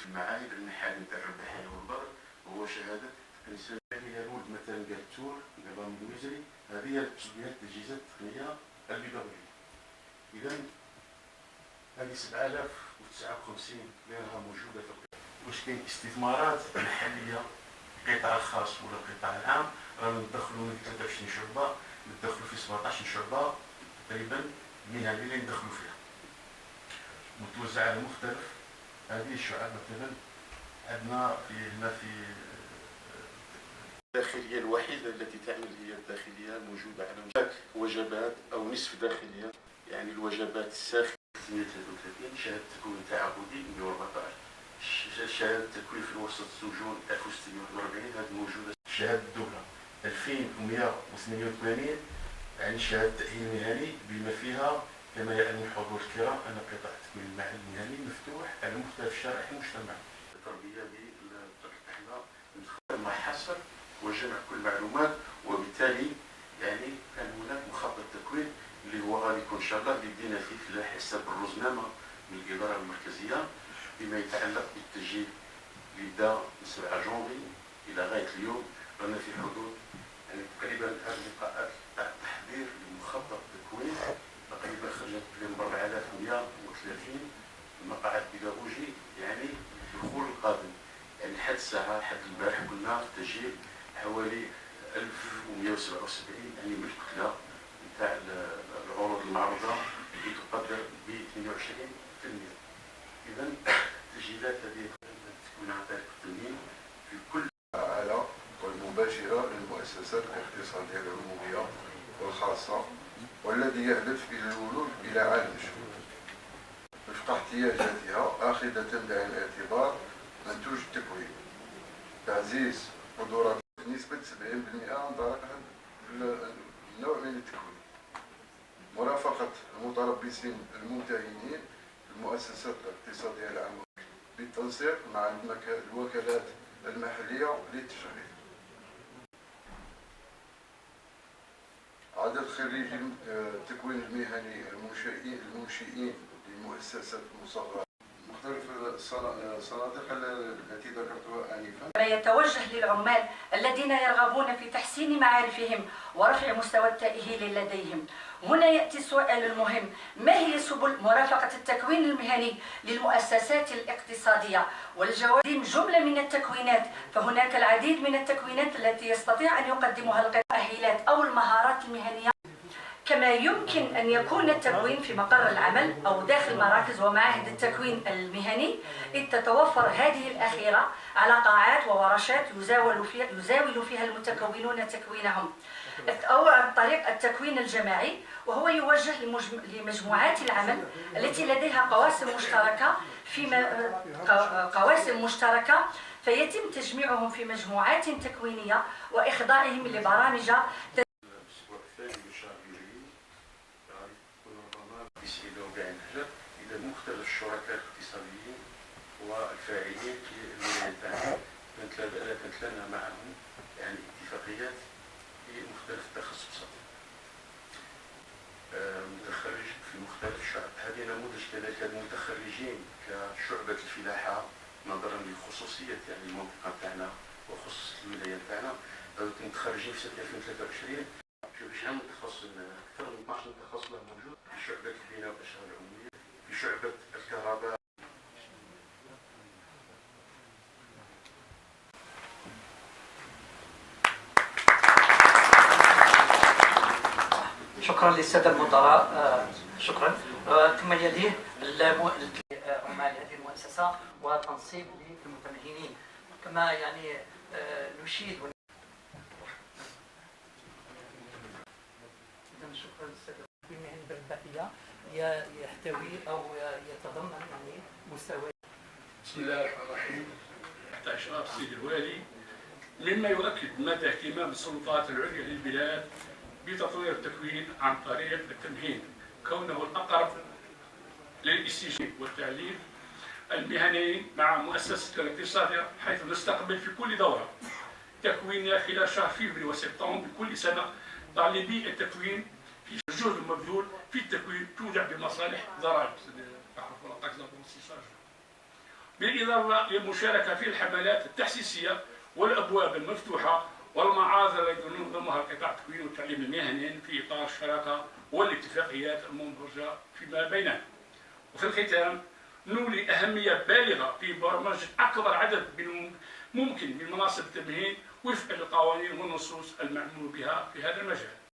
المعايير المحلية تاع الربحية والضرر وهو شهادة الإنسان هي الولد مثلا قال التور قال راه مدويزري هذه هي ديال التجهيزات التقنية البيطرية. إذا هذه 7059 اللي راها موجودة في القطاع. واش كاين استثمارات محلية القطاع الخاص ولا القطاع العام رانا ندخلوا 23 شعبة ندخلوا في 17 شعبة تقريبا من هذه اللي ندخلوا فيها متوزعة على مختلف هذه الشعب. مثلا عندنا هنا في الداخلية الوحيدة التي تعمل هي الداخلية الموجودة على مستوى وجبات أو نصف داخلية، يعني الوجبات الساخنة 633 شهادة تكوين تعاقدي 114 شهادة تكوين في الوسط السجون 1640 هذه موجودة. شهادة الدولة 2188 يعني شهادة تأهيل مهني بما فيها كما يعلم الحضور الكرام أن قطاع التكوين المهني مفتوح على مختلف شرائح المجتمع. التربية بطريقة احنا ندخل مع حصر وجمع كل المعلومات، وبالتالي يعني كان هناك مخطط تكوين اللي هو غادي يكون ان شاء الله اللي بدينا فيه على حساب الرزنامه من الاداره المركزيه بما يتعلق بالتسجيل اللي بدا من 7 جونفي الى غايه اليوم. رانا في حدود يعني تقريبا هذه اللقاءات تاع التحضير لمخطط تكوين تقريبا خرجت من 4130 مقاعد بيداغوجي، يعني الدخول القادم يعني لحد الساعه لحد البارح كنا في التسجيل حوالي 1177 يعني من الكتله نتاع العروض المعروضه اللي تقدر ب 22%. اذا التسجيلات هذه تكون عن طريق التموين في كل على والمباشره للمؤسسات الاقتصاديه العموميه والخاصه والذي يهدف الى الولوج الى عالم الشغل وفق احتياجاتها اخذه بعين الاعتبار منتوج التكوين، تعزيز قدرات بنسبه 70% عن طريق النوع من التكوين، مرافقه المتربصين الممتهنين المؤسسات الاقتصاديه العامه بالتنسيق مع الوكالات المحليه للتشغيل. عدد خريجي التكوين المهني المنشئين للمؤسسات المصغره مختلف الصناديق التي ذكرتها آنفا. يتوجه للعمال الذين يرغبون في تحسين معارفهم ورفع مستوى التأهيل لديهم. هنا يأتي السؤال المهم: ما هي سبل مرافقة التكوين المهني للمؤسسات الاقتصادية؟ والجواب جملة من التكوينات، فهناك العديد من التكوينات التي يستطيع أن يقدمها المؤهلات أو المهارات المهنية. كما يمكن أن يكون التكوين في مقر العمل أو داخل مراكز ومعاهد التكوين المهني، إذ تتوفر هذه الأخيرة على قاعات وورشات يزاول فيها المتكونون تكوينهم، أو عن طريق التكوين الجماعي، وهو يوجه لمجموعات العمل التي لديها قواسم مشتركة فيتم تجميعهم في مجموعات تكوينية وإخضاعهم لبرامج إلى مختلف الشركاء الاقتصاديين والفاعلين في المجال تاعنا. كانت لنا معهم يعني اتفاقيات في مختلف التخصصات. متخرج في مختلف الشعب. هذه نموذج كذلك المتخرجين كشعبة الفلاحة نظرا لخصوصية يعني المنطقة تاعنا وخصوص الولاية تاعنا. متخرجين في سنة 2023 شحال من تخصص أكثر من 12 تخصص موجود في شعبة البناء والأشغال العمومية، في شعبة الكهرباء. شكرا للسادة المدراء. شكرا. ثم يليه عمال هذه المؤسسة وتنصيب للمتمهنين. كما يعني نشيد شكرا للسادة المهن بالبقية يحتوي أو يتضمن يعني مستوى. بسم الله الرحمن الرحيم. تحت إشراف السيد الوالي، مما يؤكد مدى اهتمام السلطات العليا للبلاد بتطوير التكوين عن طريق التمهين، كونه الأقرب للاستجابة والتعليم المهني مع مؤسسة الاقتصادية، حيث نستقبل في كل دورة تكوينية خلال شهر فبراير وسبتمبر كل سنة طالبي التكوين في الجهد المبذول في التكوين تودع بمصالح ضرائب. بالإضافة للمشاركة في الحملات التحسيسية والأبواب المفتوحة والمعارض التي ينظمها قطاع التكوين والتعليم المهني في إطار الشراكة والاتفاقيات المنضجة فيما بيننا. وفي الختام نولي أهمية بالغة في برمجة أكبر عدد ممكن من مناصب التمهين وفق القوانين والنصوص المعمول بها في هذا المجال.